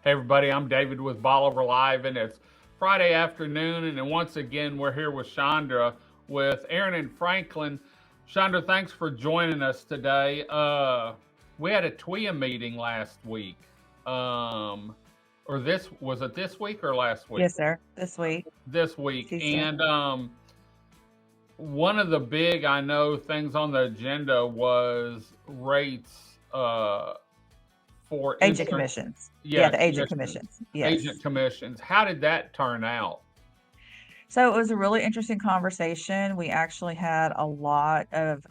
Hey everybody, I'm David with Bolivar Live, and it's Friday afternoon, and then once again we're here with Chandra with Aran and Franklin. Chandra, thanks for joining us today. We had a TWIA meeting last week, or this was it this week or last week? Yes, sir. This week. This week, Tuesday. and one of the big I know things on the agenda was rates for Agent insurance. commissions. Yeah, The agent commissions. Yes. agent commissions. How did that turn out? So it was a really interesting conversation. We actually had a lot of,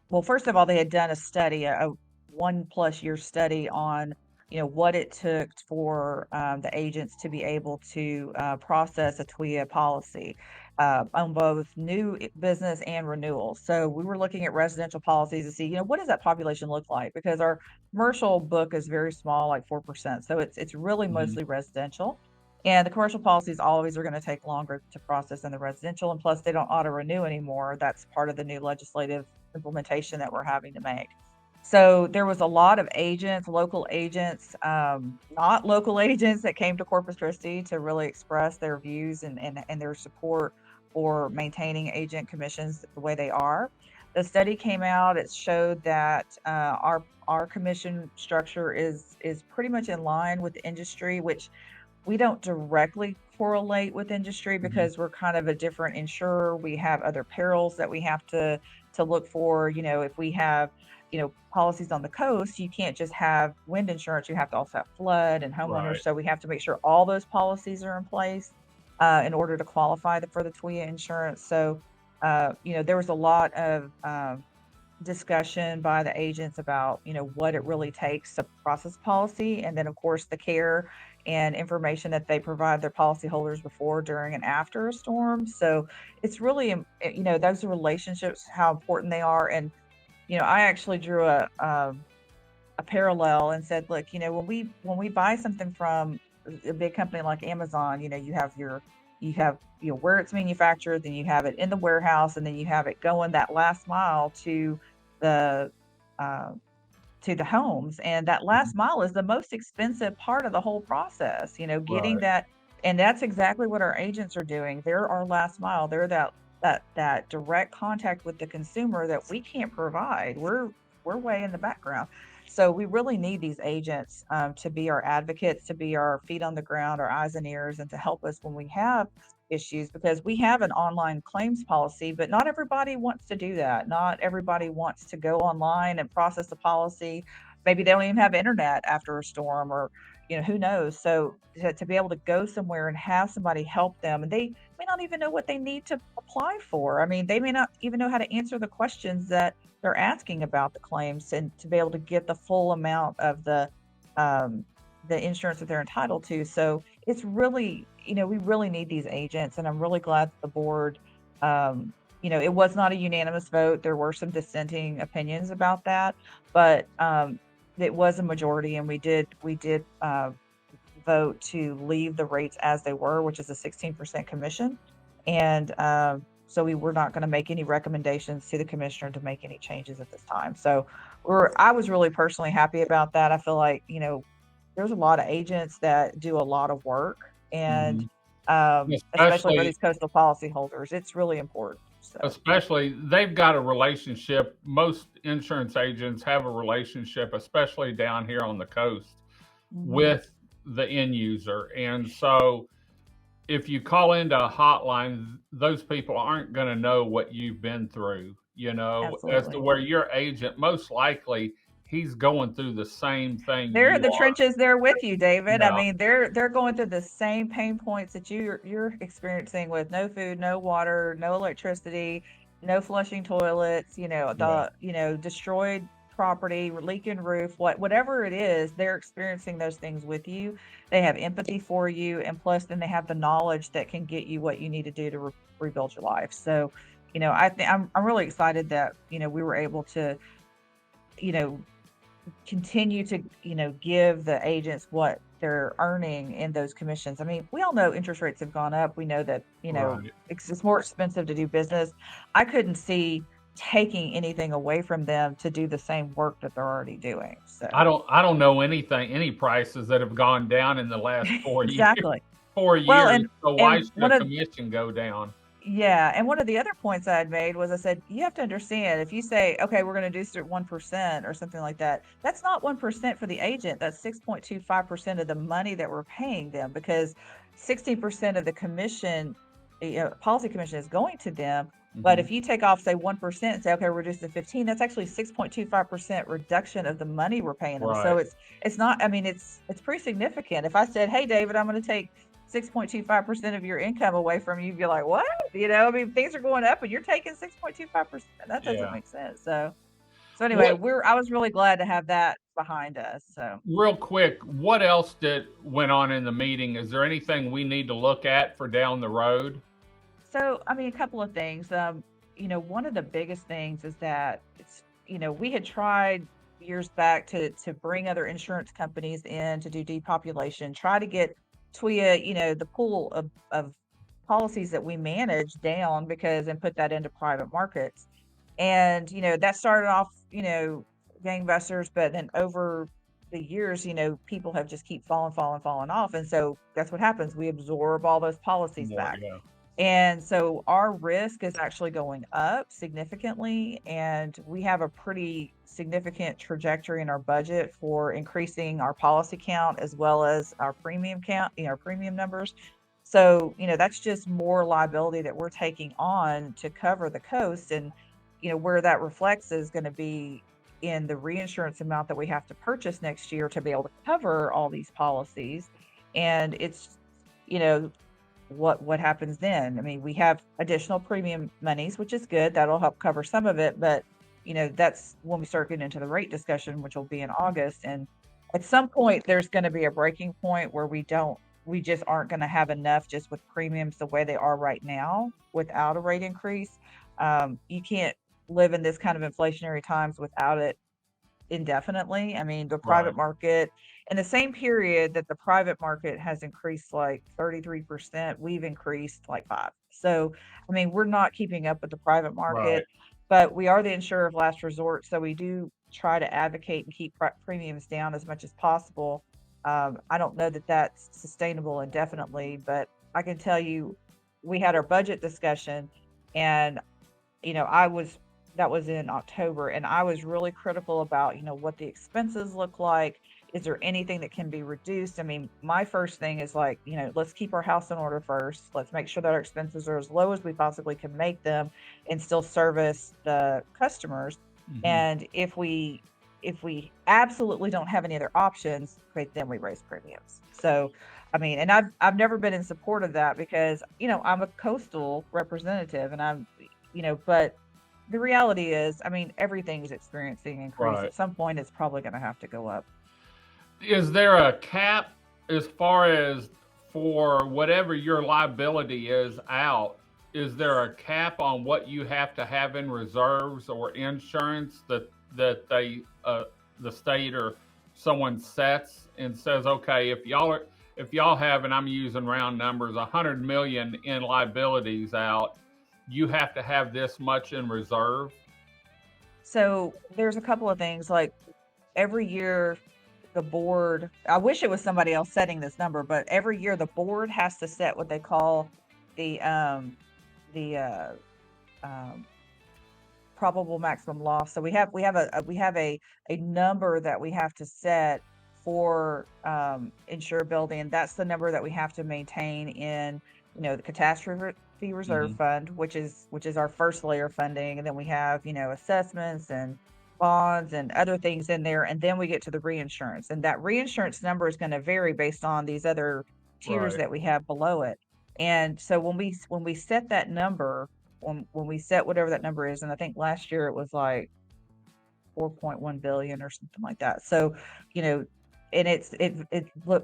well, first of all, they had done a study, a 1+ year study on, what it took for the agents to be able to process a TWIA policy on both new business and renewal. So we were looking at residential policies to see, what does that population look like? Because our commercial book is very small, like 4%. So it's really mostly residential. And the commercial policies always are going to take longer to process than the residential. And plus, they don't auto renew anymore. That's part of the new legislative implementation that we're having to make. So there was a lot of agents, local agents, not local agents that came to Corpus Christi to really express their views and their support for maintaining agent commissions the way they are. The study came out. It showed that our commission structure is pretty much in line with the industry, which we don't directly correlate with industry because we're kind of a different insurer. We have other perils that we have to look for. If we have, policies on the coast, you can't just have wind insurance. You have to also have flood and homeowners. Right. So we have to make sure all those policies are in place in order to qualify for the TWIA insurance. So, there was a lot of discussion by the agents about, what it really takes to process policy. And then of course the care and information that they provide their policyholders before, during, and after a storm. So it's really, those relationships, how important they are. And, I actually drew a parallel and said, look, when we buy something from a big company like Amazon, you have where it's manufactured, then you have it in the warehouse, and then you have it going that last mile to the homes. And that last mile is the most expensive part of the whole process, getting that. And that's exactly what our agents are doing. They're our last mile. They're that direct contact with the consumer that we can't provide. We're way in the background. So we really need these agents to be our advocates, to be our feet on the ground, our eyes and ears, and to help us when we have issues, because we have an online claims policy, but not everybody wants to do that. Not everybody wants to go online and process the policy. Maybe they don't even have internet after a storm, or who knows. So to be able to go somewhere and have somebody help them, and they may not even know what they need to apply for. I mean, they may not even know how to answer the questions that they're asking about the claims, and to be able to get the full amount of the insurance that they're entitled to. So it's really, we really need these agents, and I'm really glad that the board, it was not a unanimous vote. There were some dissenting opinions about that, but it was a majority, and we did vote to leave the rates as they were, which is a 16% commission. And so we were not going to make any recommendations to the commissioner to make any changes at this time. So I was really personally happy about that. I feel like, there's a lot of agents that do a lot of work, and especially for these coastal policyholders, it's really important. So. Especially, they've got a relationship. Most insurance agents have a relationship, especially down here on the coast, with the end user. And so if you call into a hotline, those people aren't going to know what you've been through, Absolutely. as to where your agent, most likely, he's going through the same thing. They're in the trenches there with you, David. Yeah. I mean, they're going through the same pain points that you're experiencing, with no food, no water, no electricity, no flushing toilets, destroyed property, leaking roof, whatever it is. They're experiencing those things with you. They have empathy for you, and plus then they have the knowledge that can get you what you need to do to rebuild your life. So, I'm really excited that, we were able to, continue to, give the agents what they're earning in those commissions. I mean, we all know interest rates have gone up. We know that, it's more expensive to do business. I couldn't see taking anything away from them to do the same work that they're already doing. So I don't know any prices that have gone down in the last 4 years. exactly. 4 years. Well, So why and should one a of commission go down? yeah, and one of the other points I had made was I said, you have to understand if you say, okay, we're going to do 1% or something like that, that's not 1% for the agent. That's 6.25% of the money that we're paying them because 60% of the commission, policy commission is going to them. But Hmm. if you take off, say, 1% and say, okay, reduce to 15, that's actually 6.25% reduction of the money we're paying them. So Right. it's not, I mean, it's pretty significant. If I said, hey, David, I'm going to take 6.25% of your income away from you, you'd be like, what? I mean, things are going up and you're taking 6.25%. That doesn't Yeah. make sense. So anyway, What I was really glad to have that behind us. So Real quick, what else did went on in the meeting? Is there anything we need to look at for down the road? I mean, a couple of things. One of the biggest things is that we had tried years back to bring other insurance companies in to do depopulation, try to get TWIA, the pool of policies that we manage down and put that into private markets. And, that started off, gangbusters, but then over the years, people have just keep falling off. And so that's what happens. We absorb all those policies More, back. yeah. And so our risk is actually going up significantly, and we have a pretty significant trajectory in our budget for increasing our policy count as well as our premium count, our premium numbers. So, that's just more liability that we're taking on to cover the coast. And, where that reflects is going to be in the reinsurance amount that we have to purchase next year to be able to cover all these policies. And it's, you know, what happens then? I mean, we have additional premium monies, which is good. That'll help cover some of it, but that's when we start getting into the rate discussion, which will be in August. And at some point, there's going to be a breaking point where we just aren't going to have enough just with premiums the way they are right now without a rate increase. You can't live in this kind of inflationary times without it indefinitely. I mean, the private Right. market in the same period that the private market has increased like 33%, we've increased like 5. So, I mean, we're not keeping up with the private Right. market, but we are the insurer of last resort. So we do try to advocate and keep premiums down as much as possible. I don't know that that's sustainable indefinitely, but I can tell you we had our budget discussion and I was that was in October, and I was really critical about, what the expenses look like. Is there anything that can be reduced? I mean, my first thing is like, let's keep our house in order first. Let's make sure that our expenses are as low as we possibly can make them and still service the customers. Hmm. And if we absolutely don't have any other options, great, then we raise premiums. So, I mean, and I've never been in support of that because, I'm a coastal representative and but the reality is, I mean, everything's experiencing increase. Right. At some point, it's probably going to have to go up. Is there a cap as far as for whatever your liability is out? Is there a cap on what you have to have in reserves or insurance that the state or someone sets and says, okay, if y'all have, and I'm using round numbers, 100 million in liabilities out, you have to have this much in reserve. So there's a couple of things like every year the board, I wish it was somebody else setting this number, but every year the board has to set what they call the the um, probable maximum loss. So we have a number that we have to set for insurability, and that's the number that we have to maintain in the catastrophe reserve Hmm. fund, which is our first layer funding, and then we have assessments and bonds and other things in there, and then we get to the reinsurance, and that reinsurance number is going to vary based on these other tiers Right. that we have below it. And so when we set that number, when we set whatever that number is, and I think last year it was like 4.1 billion or something like that. So, you know, and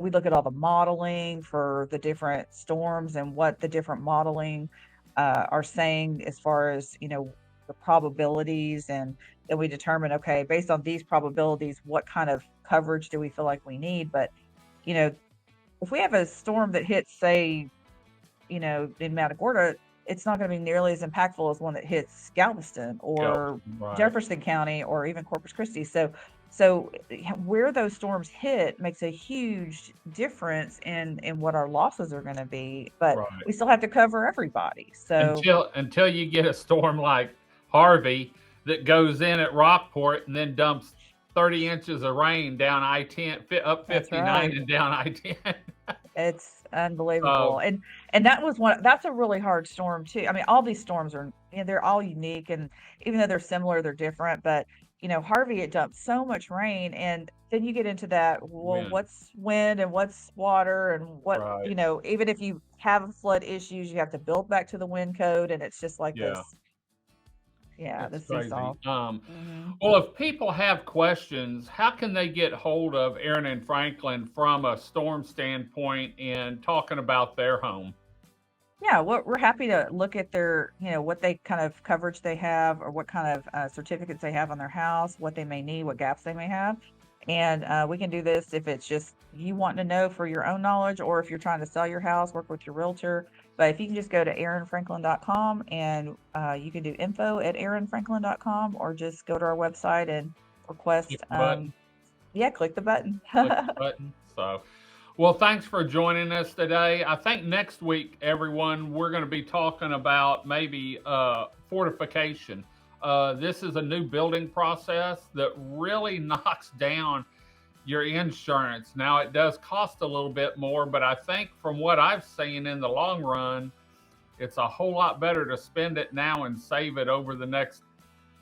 we look at all the modeling for the different storms and what the different modeling are saying as far as, the probabilities, and then we determine, okay, based on these probabilities, what kind of coverage do we feel like we need? But, you know, if we have a storm that hits, say, in Matagorda, it's not going to be nearly as impactful as one that hits Galveston or right. Jefferson County or even Corpus Christi. So where those storms hit makes a huge difference in what our losses are going to be, but Right. we still have to cover everybody. So Until you get a storm like Harvey that goes in at Rockport and then dumps 30 inches of rain down I-10, up that's 59 right. and down I-10. It's unbelievable. And that's a really hard storm too. I mean, all these storms are, they're all unique, and even though they're similar, they're different. But Harvey, it dumped so much rain, and then you get into that, well, Wind. what's wind and what's water and what, Right. Even if you have flood issues, you have to build back to the wind code, and it's just like this. Yeah, That's this crazy. seesaw. Well, if people have questions, how can they get hold of Aran and Franklin from a storm standpoint and talking about their home? Yeah, we're happy to look at their, what they kind of coverage they have, or what kind of certificates they have on their house, what they may need, what gaps they may have. And we can do this if it's just you wanting to know for your own knowledge, or if you're trying to sell your house, work with your realtor. But if you can just go to aranfranklin.com, and you can do info@aranfranklin.com, or just go to our website and request. Click the button. Yeah, click the button. Click the button. So, well, thanks for joining us today. I think next week, everyone, we're going to be talking about maybe fortification. This is a new building process that really knocks down your insurance. Now, it does cost a little bit more, but I think from what I've seen in the long run, it's a whole lot better to spend it now and save it over the next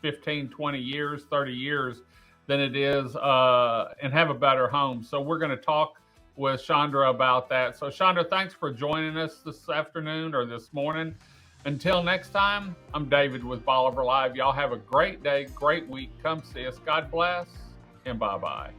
15, 20 years, 30 years than it is and have a better home. So we're going to talk with Chandra about that. So Chandra, thanks for joining us this afternoon or this morning. Until next time, I'm David with Bolivar Live. Y'all have a great day, great week. Come see us. God bless, and bye-bye.